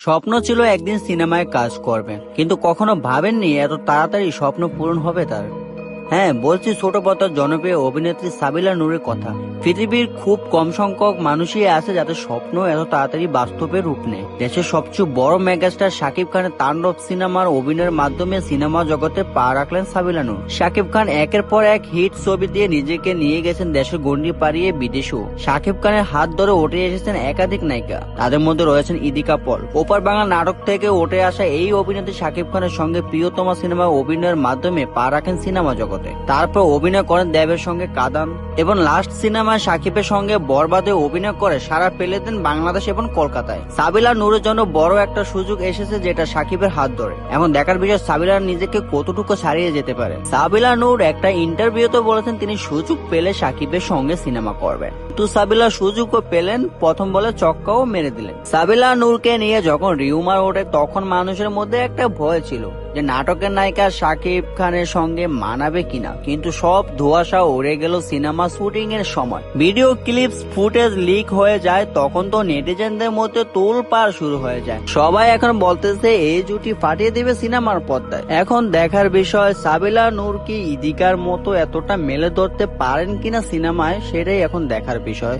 স্বপ্ন ছিল একদিন সিনেমায় কাজ করবেন, কিন্তু কখনো ভাবেননি এত তাড়াতাড়ি স্বপ্ন পূরণ হবে তার। হ্যাঁ, বলছি ছোট পর্দার জনপ্রিয় অভিনেত্রী সাবিলা নূরের কথা। পৃথিবীর খুব কম সংখ্যক মানুষই আছে যাদের স্বপ্ন এত তাড়াতাড়ি বাস্তবে রূপ নেয়। দেশের সবচেয়ে বড় মেগাস্টার শাকিব খানের তাণ্ডব সিনেমার অভিনয়ের মাধ্যমে সিনেমা জগতে পা রাখলেন সাবিলা নূর। শাকিব খান একের পর এক হিট ছবি দিয়ে নিজেকে নিয়ে গেছেন দেশের গণ্ডি পাড়িয়ে বিদেশেও। শাকিব খানের হাত ধরে উঠে এসেছেন একাধিক নায়িকা, তাদের মধ্যে রয়েছেন ইদিকা পল। ওপার বাংলা নাটক থেকে উঠে আসা এই অভিনেত্রী শাকিব খানের সঙ্গে প্রিয়তমা সিনেমায় অভিনয়ের মাধ্যমে পা রাখেন সিনেমা জগতে। তারপর অভিনয় করেন দেবের সঙ্গে কাদান, এবং লাস্ট সিনেমায় শাকিবের সঙ্গে বরবাদে অভিনয় করে সারা পেলে দেন বাংলাদেশ এবং কলকাতায়। সাবিলা নূরের জন্য বড় একটা সুযোগ এসেছে, যেটা শাকিবের হাত ধরে। এখন দেখার বিষয় সাবিলা নিজেকে কতটুকু ছাড়িয়ে যেতে পারে। সাবিলা নূর একটা ইন্টারভিউতে বলেছেন তিনি সুযোগ পেলে শাকিবের সঙ্গে সিনেমা করবেন, কিন্তু সাবিলা সুযোগও পেলেন, প্রথম বলে চক্কাও মেরে দিলেন। সাবিলা নূরকে নিয়ে যখন রিউমার ওঠে তখন মানুষের মধ্যে একটা ভয় ছিল যে নাটকের নায়িকা শাকিব খানের সঙ্গে মানাবে কিনা, কিন্তু সব ধোঁয়াশা উড়ে গেল সিনেমা শুটিং এর সময়। ভিডিও ক্লিপস ফুটেজ লিক হয়ে যায়, তখন তো নেটিজেনদের মধ্যে তোলপাড় শুরু হয়ে যায়। সবাই এখন বলতেছে এই জুটি ফাটিয়ে দিবে সিনেমার পর্দায়। এখন দেখার বিষয় সাবিলা নূর কি ইদিকার মতো এতটা মেলে ধরতে পারেন কিনা সিনেমায়, সেটাই এখন দেখার বিষয়।